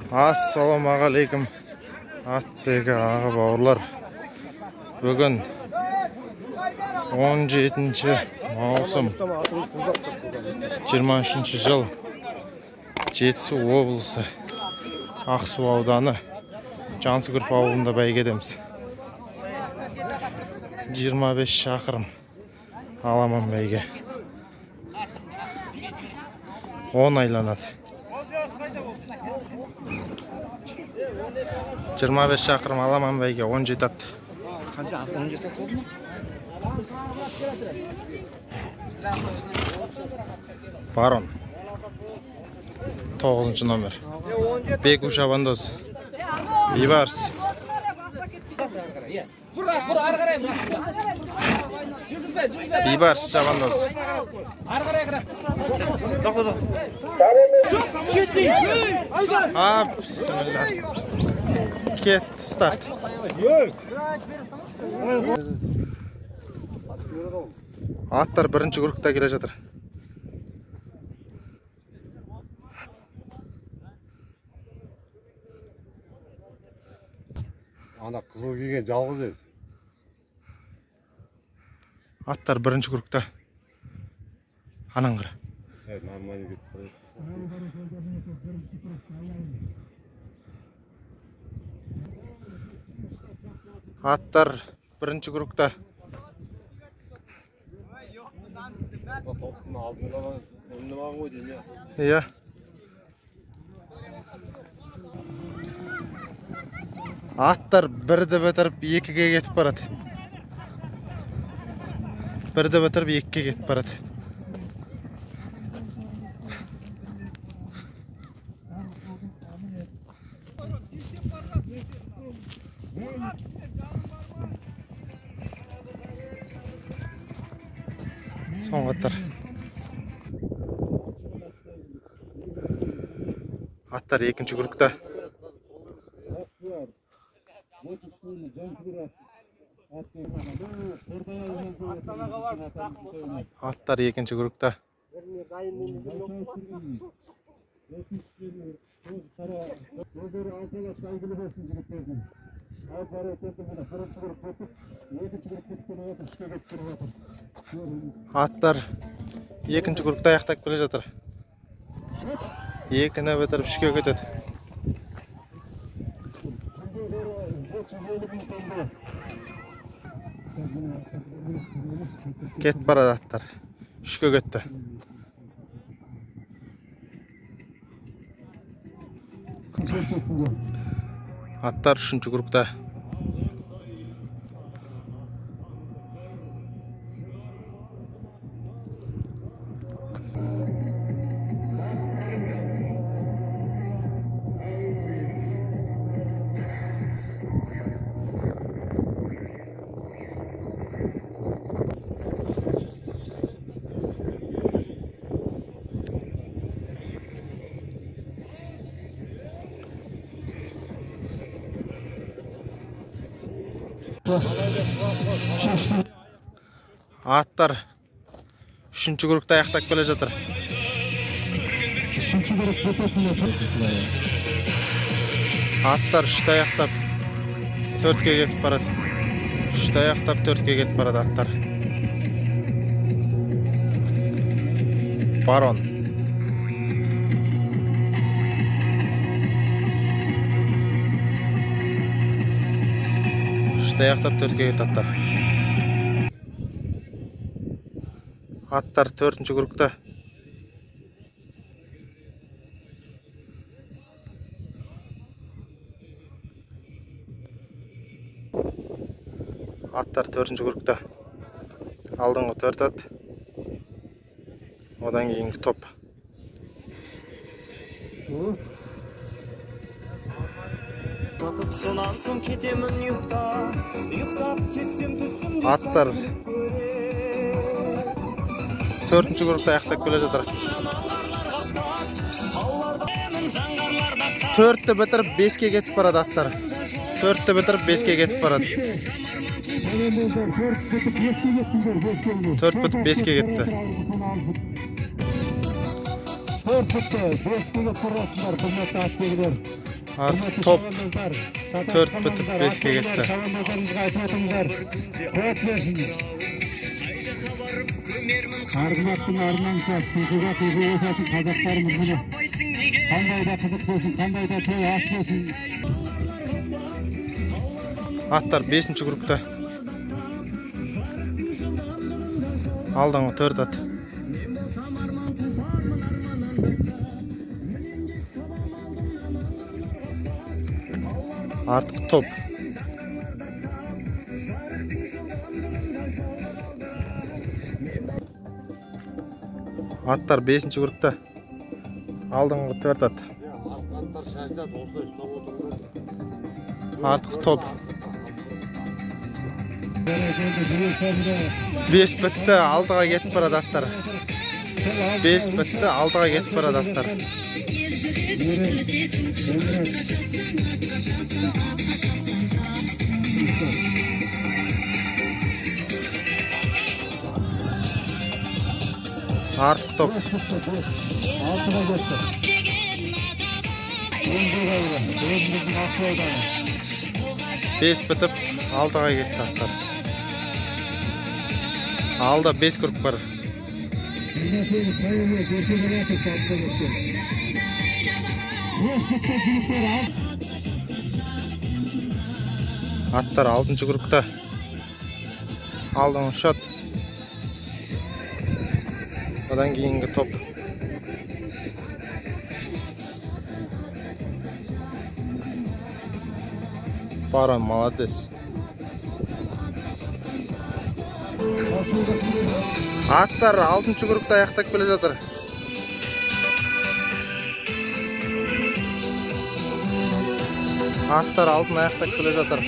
Assalamualaikum. Аттегі аға бауырлар. Бүгін 17 маусым 23 жыл. Жетісу облысы Ақсу ауданы Жансүгіров ауылында бәйгедеміз. 25 шақырым аламан бәйге. 10 айланады. 25 шақырым аламан бәйге 17 ат. Барон 9 номер. Беку шабандоз. Бейбарс. Бейбарс шабандоз. Бисмилlah. Ket start. Аттар бірінші группта келе жатыр. Ана қызыл киген жалғыз ез. Аттар бірінші группта. Анан қара. Нормально кетіп бара Аттар бірінші группта. Топтың алдында önüne ғой деймін я. Иә. Аттар бірді бітіріп екіге кетіп барады. Бірді бітіріп екіге кетіп барады. Соңғы аттар. Аттар екінші группта. Аттар екінші группта. Аттар екінші группта аяқтап келе жатыр. Екіні бітіріп үшке кетеді. Кетіп барады аттар. Үшке кетті. Аттар үшінші группта. Аттар үшінші группта аяқтап келе жатыр. Аттар үшті аяқтап төртке кетіп барады. Үшті аяқтап төртке кетіп барады аттар. Барон. Үшті аяқтап төртке кетіп аттар. Аттар төртінші группта. Аттар төртінші группта. Алдыңғы төрт ат. Одан кейінгі топ. Аттар төртінші группта аяқтап келе жатыр. Төртті бітіріп беске кетіп барады аттар. Төртті бітіріп беске кетіп барады. Төрт бітіп беске кетті. Төрт бітті беске кетіп барасыңдар, құрметті аттегілер. Artık top 4 bitip 5'ke ketdi. Argımaktın arınansa, sıkıga kıyığı esasın Kazaklarımız bunu. Kanday da kızık bolsun, kanday da toy aç bolsun. Atlar 5-nji grupta. Aldıngı 4 at. Artık top. Atlar 5-nji grupta. Aldıngı 4 at. Atlar şaştı, dostlar üstüne oturdu. Artık top. 5 bitdi, aldıga ketip baradi atlar. 5 bitdi, aldıga ketip baradi atlar. Artık top. 5 bitip, aldıga ketdi atlar. Alda 5 grup var. Atlar 6-nji grupta. Aldıngı shot. Odan keyingi top. Baran молодец. Atlar 6-nji grupta аяқтап келе жатыр. Atlar алтын аяқтап келе жатыр.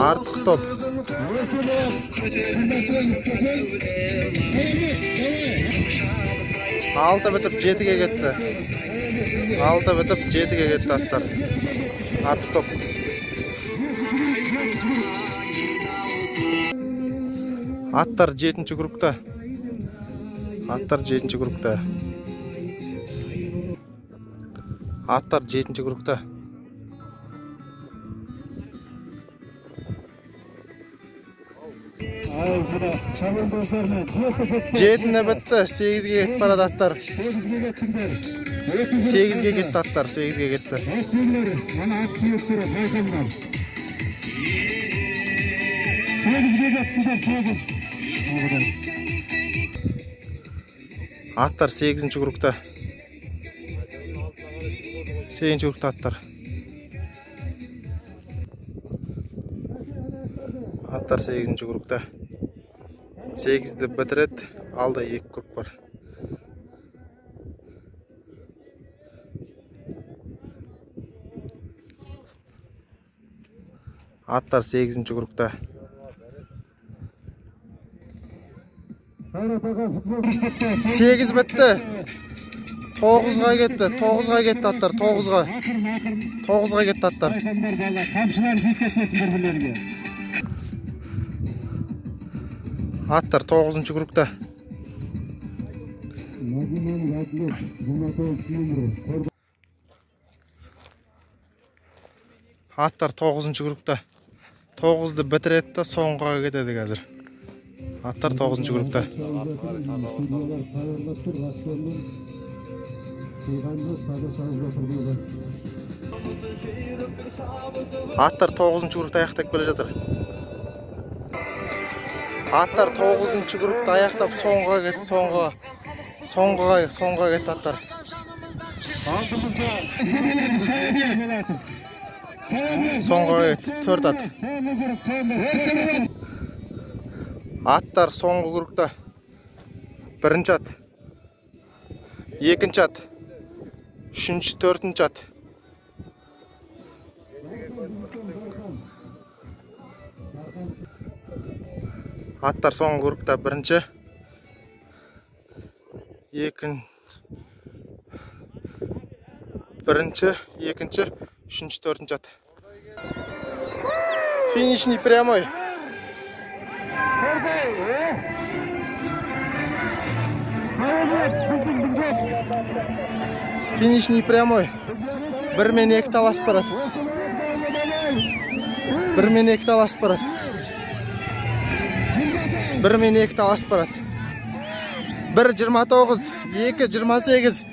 Артық топ. Алты бітіп 7-ге кетті. Алты бітіп 7-ге кетті аттар. Артық топ. Atlar 7-nji grupta. Atlar 7-nji grupta. Atlar 7-nji grupta. Жетіне бітті, 8-ге кетіп барады аттар. 8-ге кетті аттар, 8-ге кетті. Atlar 8-nji grupta. 8-nji grupta atlar. Atlar 8-nji grupta. 8'de bitiredi. Alda 2 grup var. Atlar 8-nji grupta. 8 bitdi. 9'ga ketdi. 9'ga ketdi atlar. 9'ga. 9'ga ketdi atlar. Kamçılar ketmesin birbirleriga. Atlar 9-nji grupta. Atlar 9-nji grupta. 9'dy bitiredi da soňguga ketedi hazır. Atlar 9-nji grupta. Atlar 9-nji grupta аяқтап келе жатыр. Atlar 9-nji grupta аяқтап soňguga ketdi, soňguga ketdi atlar. Soňguga ketdi, 4 at. Atlar soňgu grupta. 1-nji at. 2-nji at. 3-nji, 4-nji at. Atlar soňgu grupta 1-nji, 2-nji, 1-nji, 2-nji, 3-nji, 4-nji at. Финишный прямой. Молодец! Финишный прямой. 1 мен 2 таласып барады. 1 мен 2 таласып барады. 1 мен 2 таласып барады. 1:29, 2:28.